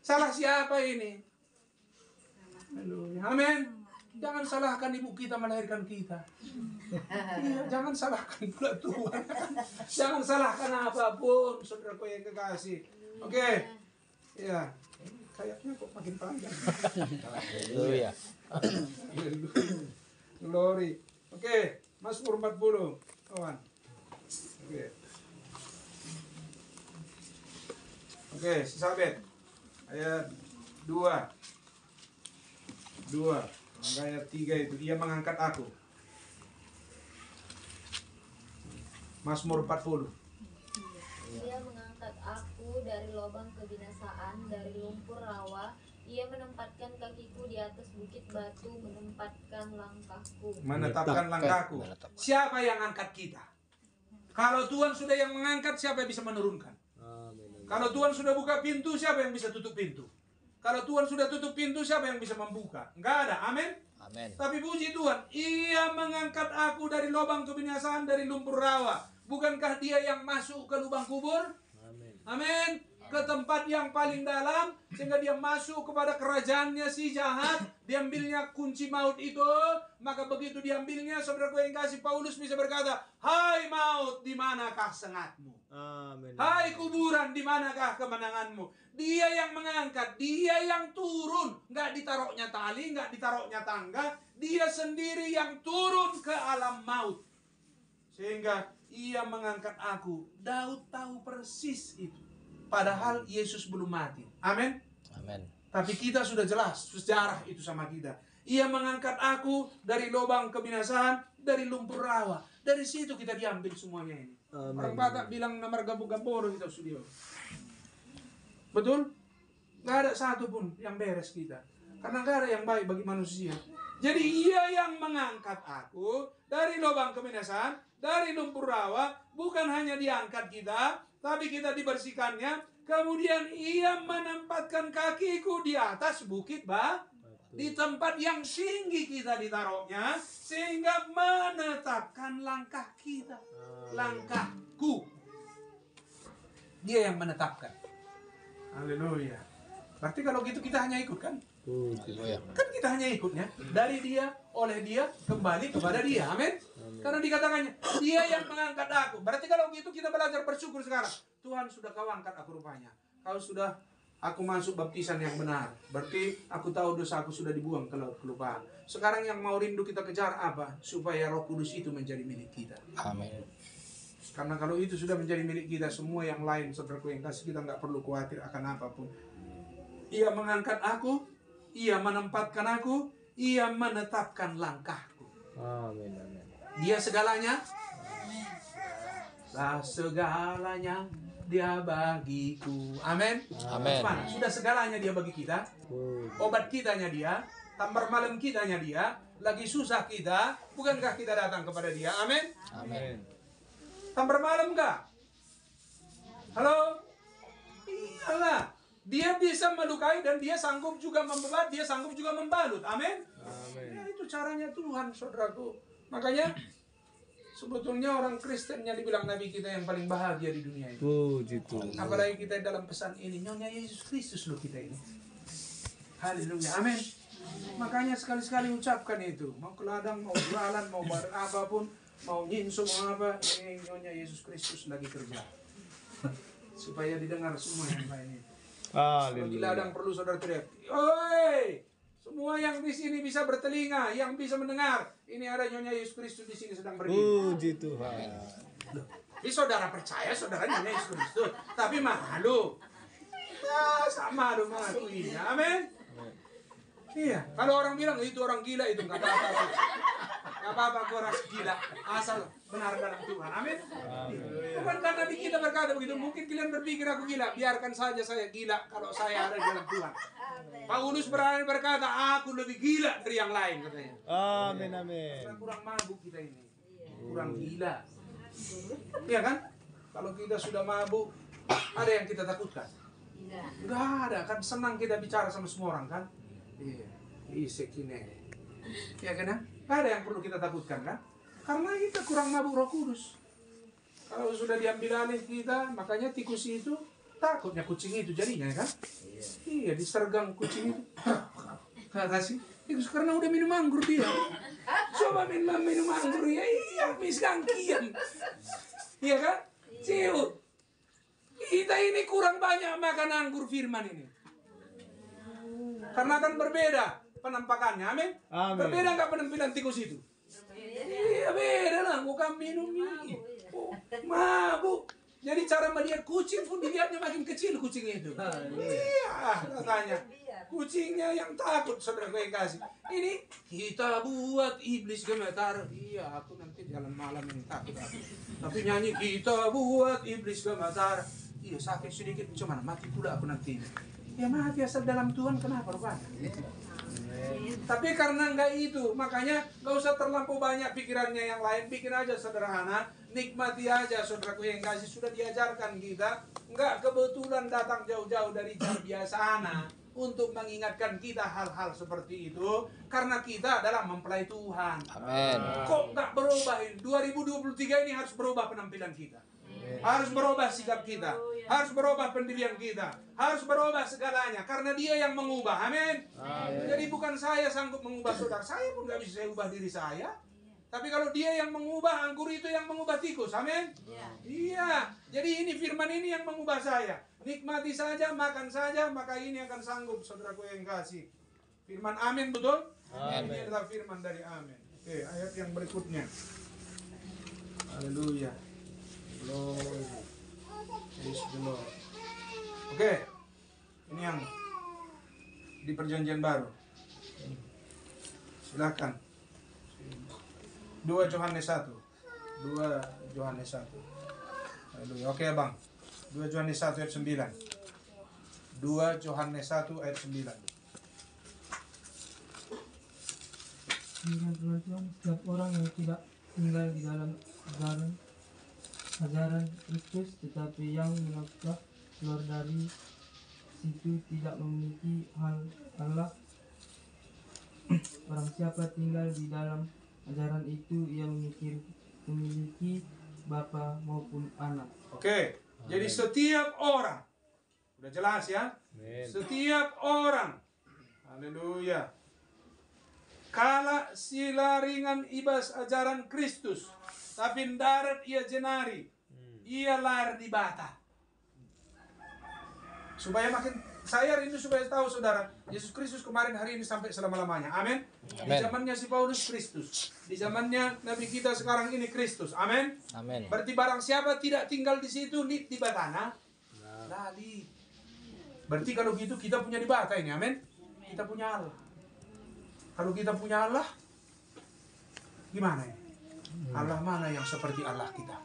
Salah siapa ini? Amin. Jangan salahkan ibu kita melahirkan kita. Iya, jangan salahkan pula Tuhan. Jangan salahkan apapun, saudaraku yang kekasih. Oke. Ya. Kayaknya kok makin panjang. Haleluya. Glory. Oke, Mazmur 40. Kawan. Oke, Sisabet ayat 2 ayat 3 itu dia mengangkat aku. Mazmur 40. Dia mengangkat aku dari lubang kebinasaan, dari lumpur rawa. Ia menempatkan kakiku di atas bukit batu, menempatkan langkahku. Menetapkan langkahku. Siapa yang angkat kita? Kalau Tuhan sudah yang mengangkat, siapa yang bisa menurunkan? Kalau Tuhan sudah buka pintu, siapa yang bisa tutup pintu? Kalau Tuhan sudah tutup pintu, siapa yang bisa membuka? Enggak ada, amin? Amin. Tapi puji Tuhan, Ia mengangkat aku dari lubang kebinasaan, dari lumpur rawa. Bukankah Dia yang masuk ke lubang kubur? Amin. Amin. Ke tempat yang paling dalam, sehingga dia masuk kepada kerajaannya si jahat. Diambilnya kunci maut itu. Maka begitu diambilnya, saudara yang kasih, Paulus bisa berkata, hai maut, di manakah sengatmu? Amin. Hai kuburan, di manakah kemenanganmu? Dia yang mengangkat, dia yang turun. Nggak ditaruhnya tali, nggak ditaruhnya tangga. Dia sendiri yang turun ke alam maut. Sehingga Ia mengangkat aku. Daud tahu persis itu. Padahal Yesus belum mati. Amin. Amin. Tapi kita sudah jelas sejarah itu sama kita. Ia mengangkat aku dari lubang kebinasaan, dari lumpur rawa. Dari situ kita diambil semuanya ini. Amin. Orang Batak bilang nomor gabung-gabung kita studio. Betul? Gak ada satu pun yang beres kita. Karena gak ada yang baik bagi manusia. Jadi Ia yang mengangkat aku dari lubang kebinasaan, dari lumpur rawa. Bukan hanya diangkat kita, tapi kita dibersihkannya. Kemudian Ia menempatkan kakiku di atas bukit di tempat yang tinggi kita ditaruhnya, sehingga menetapkan langkah kita. Langkahku. Dia yang menetapkan. Haleluya. Berarti kalau gitu kita hanya ikut kan? Haleluya. Kan kita hanya ikutnya. Dari Dia, oleh Dia, kembali kepada Dia. Amin. Karena dikatakannya, Dia yang mengangkat aku. Berarti kalau gitu kita belajar bersyukur sekarang. Tuhan sudah Kau angkat aku rupanya. Kau sudah aku masuk baptisan yang benar. Berarti aku tahu dosa aku sudah dibuang ke laut kelupaan. Sekarang yang mau rindu kita kejar apa? Supaya Roh Kudus itu menjadi milik kita. Amin. Karena kalau itu sudah menjadi milik kita, semua yang lain, saudaraku yang kasih, kita nggak perlu khawatir akan apapun. Ia mengangkat aku, Ia menempatkan aku, Ia menetapkan langkahku. Amin. Amin. Dia segalanya. Segalanya Dia bagiku. Amin. Amin. Mana? Sudah segalanya Dia bagi kita. Obat kitanya Dia, tambar malam kitanya Dia, lagi susah kita, bukankah kita datang kepada Dia? Amin. Amin. Tambar malam enggak? Halo? Iyalah. Dia bisa melukai dan Dia sanggup juga membebat, Dia sanggup juga membalut. Amin. Amin. Ya, itu caranya Tuhan, saudaraku. Makanya sebetulnya orang Kristennya dibilang Nabi kita yang paling bahagia di dunia ini. Puji Tuhan. Apalagi kita dalam pesan ini, Nyonya Yesus Kristus loh kita ini. Haleluya, amin. Makanya sekali-sekali ucapkan itu. Mau ke ladang, mau jualan, mau apapun, mau nyinso, mau apa, ini Nyonya Yesus Kristus lagi kerja. Supaya didengar semua yang lain itu. Kalau di ladang perlu saudara teriak, oi, semua yang di sini bisa bertelinga, yang bisa mendengar. Ini ada Nyonya Yesus Kristus di sini sedang berdiri. Puji Tuhan. Jadi saudara percaya saudara Nyonya Yesus Kristus, tapi malu. Sama dong mengakuinya, amin. Iya, kalau orang bilang itu orang gila itu nggak apa-apa. Nggak apa-apa, kau ras gila, asal benar dalam Tuhan, amin. Bukan karena kita berkata begitu, mungkin kalian berpikir aku gila, biarkan saja saya gila kalau saya ada di dalam Tuhan. Paulus berani berkata, aku lebih gila dari yang lain katanya. Amin. Amin. Karena kurang mabuk kita ini, kurang gila. Iya kan? Kalau kita sudah mabuk, ada yang kita takutkan? Enggak ada, kan senang kita bicara sama semua orang kan? Iya, isek ini. Ya kan? Enggak ada yang perlu kita takutkan kan? Karena kita kurang mabuk Roh Kudus. Kalau sudah diambil alih kita, makanya tikus itu takutnya kucing itu jadinya kan? Iya, disergang kucing itu. Kata sih, tikus karena udah minum anggur dia. Coba minum anggur ya, iya, misgang kiam. Iya kan? Ciut. Kita ini kurang banyak makan anggur firman ini. Karena kan berbeda penampakannya, amin? Amin. Berbeda nggak penampilan tikus itu? Iya beda lah, bukan minum ini. Oh, mabuk. Jadi cara melihat kucing pun dilihatnya makin kecil kucing itu. Iya, katanya. Kucingnya yang takut, saudara gue kasih. Ini kita buat iblis gemetar. Iya, aku nanti jalan malam ini takut aku. Tapi nyanyi kita buat iblis gemetar. Iya, sakit sedikit, cuman mati pula aku nanti. Ya mati asal dalam Tuhan, kenapa rupanya? Tapi karena enggak itu, makanya enggak usah terlampau banyak pikirannya yang lain. Pikir aja sederhana, nikmati aja saudaraku yang kasih, sudah diajarkan kita. Enggak kebetulan datang jauh-jauh dari Carbiasana untuk mengingatkan kita hal-hal seperti itu, karena kita adalah mempelai Tuhan. Amin. Kok nggak berubah ini? 2023 ini harus berubah penampilan kita. Harus berubah sikap kita. Harus berubah pendirian kita. Harus berubah segalanya. Karena Dia yang mengubah. Amin. Jadi bukan saya sanggup mengubah saudara. Saya pun nggak bisa ubah diri saya. Tapi kalau Dia yang mengubah, anggur itu yang mengubah tikus. Amin. Iya. Jadi ini firman ini yang mengubah saya. Nikmati saja, makan saja, maka ini akan sanggup, saudaraku yang kasih. Firman amin, betul? Amin. Ini adalah firman dari amin. Oke, ayat yang berikutnya. Haleluya. Glory. Praise the Lord. Oke. Ini yang di perjanjian baru. Silakan. 2 Yohanes 1. 2 Yohanes 1. Haleluya. Oke, Bang. 2 Yohanes 1 ayat 9. 2 Yohanes 1 ayat 9. Dengan teman-teman, setiap orang yang tidak tinggal di dalam ajaran Kristus, tetapi yang melangkah keluar dari situ tidak memiliki hal Allah. Orang siapa tinggal di dalam ajaran itu, ia memiliki bapa maupun anak. Oke. Jadi setiap orang, udah jelas ya? Amin. Setiap orang, haleluya, kala sila ringan ibas ajaran Kristus, tapi darat ia jenari, ia lar di bata. Supaya makin, saya rindu supaya tahu saudara, Yesus Kristus kemarin, hari ini, sampai selama-lamanya. Amin. Di Amin. zamannya si Paulus Kristus, di zamannya Nabi kita sekarang ini Kristus. Amin. Amin. Berarti barang siapa tidak tinggal di situ, di batana, lali. Berarti kalau gitu kita punya di bata ini, amin. Kita punya Allah. Kalau kita punya Allah, gimana ini? Allah mana yang seperti Allah kita?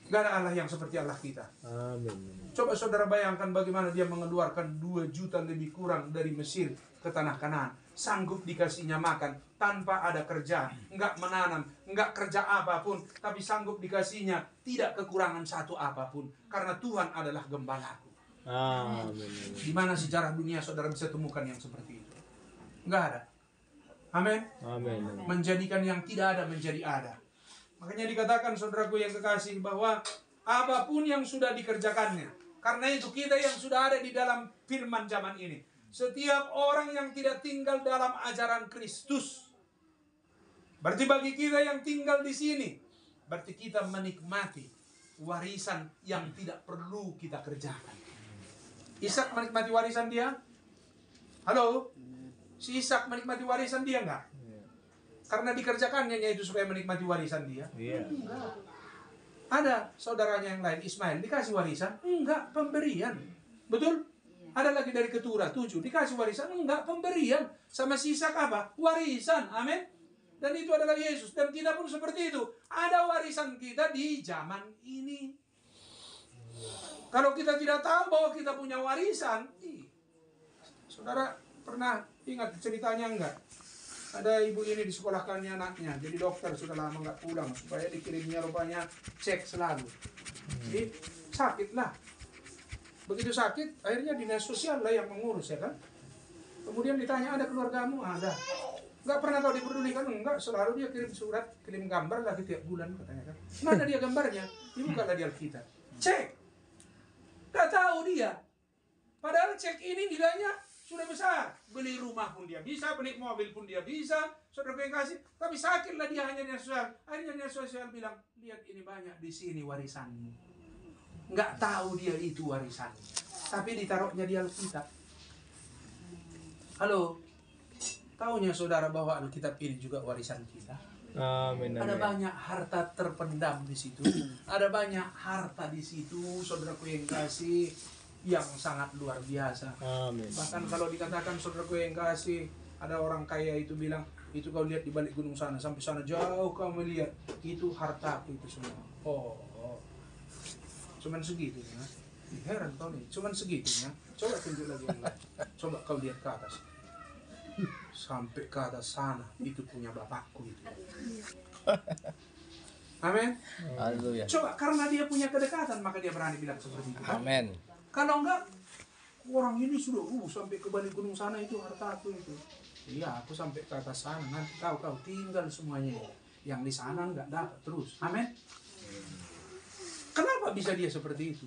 Gak ada Allah yang seperti Allah kita. Amin. Coba saudara bayangkan bagaimana Dia mengeluarkan 2 juta lebih kurang dari Mesir ke tanah Kanaan. Sanggup dikasihnya makan tanpa ada kerja, enggak menanam, enggak kerja apapun, tapi sanggup dikasihnya tidak kekurangan satu apapun, karena Tuhan adalah gembalaku. Amin. Di mana sejarah dunia saudara bisa temukan yang seperti itu? Enggak ada. Amin. Amin. Menjadikan yang tidak ada menjadi ada. Makanya dikatakan saudaraku yang kekasih bahwa apapun yang sudah dikerjakannya. Karena itu kita yang sudah ada di dalam firman zaman ini. Setiap orang yang tidak tinggal dalam ajaran Kristus. Berarti bagi kita yang tinggal di sini, berarti kita menikmati warisan yang tidak perlu kita kerjakan. Ishak menikmati warisan dia? Halo? Si Ishak menikmati warisan dia enggak? Karena dikerjakannya itu supaya menikmati warisan dia? Iya. Enggak. Ada saudaranya yang lain, Ismail, dikasih warisan? Enggak, pemberian. Betul? Ada lagi dari keturah 7, dikasih warisan? Enggak, pemberian. Sama si Ishak apa? Warisan. Amin. Dan itu adalah Yesus. Dan kita pun seperti itu. Ada warisan kita di zaman ini. Kalau kita tidak tahu bahwa kita punya warisan, saudara pernah ingat ceritanya enggak? Ada ibu ini disekolahkannya anaknya, jadi dokter, sudah lama nggak pulang, supaya dikirimnya rupanya cek selalu. Jadi sakit lah. Begitu sakit, akhirnya dinas sosial lah yang mengurus, ya kan? Kemudian ditanya, ada keluargamu? Ada. Nggak pernah kau diperdulikan? Enggak, selalu dia kirim surat, kirim gambar lagi tiap bulan, katanya kan. Nggak ada dia gambarnya, dibukalah di Alkitab. Cek. Nggak tahu dia. Padahal cek ini nilainya sudah besar. Beli rumah pun dia bisa, beli mobil pun dia bisa, saudara yang kasih. Tapi sakitlah dia hanya dinas sosial. Akhirnya dinas sosial bilang, lihat ini banyak di sini warisanmu. Nggak tahu dia itu warisan. Tapi ditaruhnya di Alkitab. Halo, tahunya saudara bahwa Alkitab ini juga warisan kita? Amin. Ada banyak harta terpendam di situ. Ada banyak harta di situ, saudaraku yang kasih, yang sangat luar biasa. Amin. Bahkan kalau dikatakan saudaraku yang kasih, ada orang kaya itu bilang, itu kau lihat di balik gunung sana, sampai sana jauh kau melihat, itu hartaku itu semua. Oh. Cuman segitunya. Heran kau nih, cuman segitunya. Coba tunjuk lagi yang lain. Coba kau lihat ke atas. Sampai ke atas sana, itu punya bapakku itu. Amin. Haleluya. Coba karena dia punya kedekatan maka dia berani bilang seperti itu. Amin. Kalau enggak, orang ini sudah sampai ke balik gunung sana itu hartaku itu. Iya, aku sampai ke atas sana. Nanti kau tinggal semuanya. Yang di sana enggak dapat terus. Amin. Kenapa bisa dia seperti itu?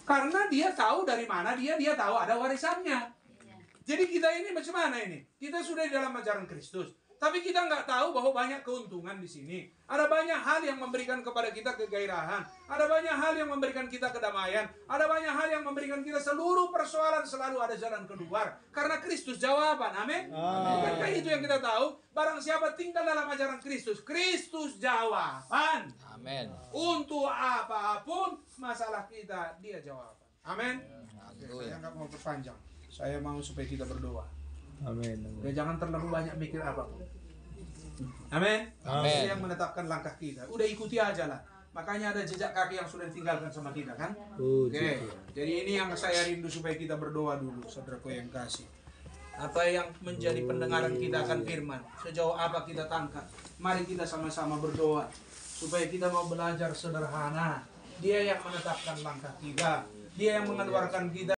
Karena dia tahu dari mana dia tahu ada warisannya. Jadi kita ini macam mana ini? Kita sudah di dalam ajaran Kristus. Tapi kita nggak tahu bahwa banyak keuntungan di sini. Ada banyak hal yang memberikan kepada kita kegairahan. Ada banyak hal yang memberikan kita kedamaian. Ada banyak hal yang memberikan kita seluruh persoalan selalu ada jalan keluar. Karena Kristus jawaban. Amin. Bukankah itu yang kita tahu? Barang siapa tinggal dalam ajaran Kristus, Kristus jawaban. Amin. Untuk apapun masalah kita, dia jawaban. Amin. Oke, saya nggak mau berpanjang. Saya mau supaya kita berdoa. Amin. Ya, jangan terlalu banyak mikir apapun. Amin. Amin. Itu yang menetapkan langkah kita. Udah ikuti aja lah. Makanya ada jejak kaki yang sudah ditinggalkan sama kita kan. Oke. Jadi ini yang saya rindu supaya kita berdoa dulu, saudaraku yang kasih. Apa yang menjadi pendengaran kita akan firman? Sejauh apa kita tangkap? Mari kita sama-sama berdoa supaya kita mau belajar sederhana. Dia yang menetapkan langkah kita. Dia yang mengeluarkan kita